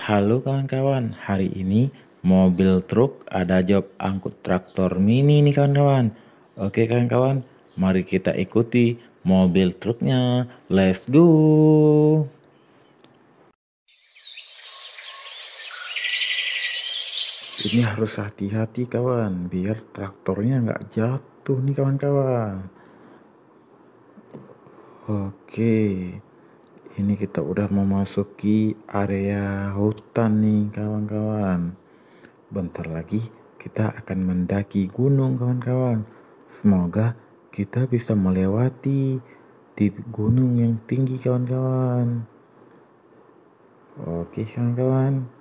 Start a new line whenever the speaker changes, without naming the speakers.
Halo kawan-kawan, hari ini mobil truk ada job angkut traktor mini nih kawan-kawan. Oke kawan-kawan, mari kita ikuti mobil truknya. Let's go. Ini harus hati-hati kawan, biar traktornya nggak jatuh nih kawan-kawan. Oke, ini kita udah memasuki area hutan nih kawan-kawan. Bentar lagi kita akan mendaki gunung kawan-kawan. Semoga kita bisa melewati di gunung yang tinggi kawan-kawan. Oke kawan-kawan.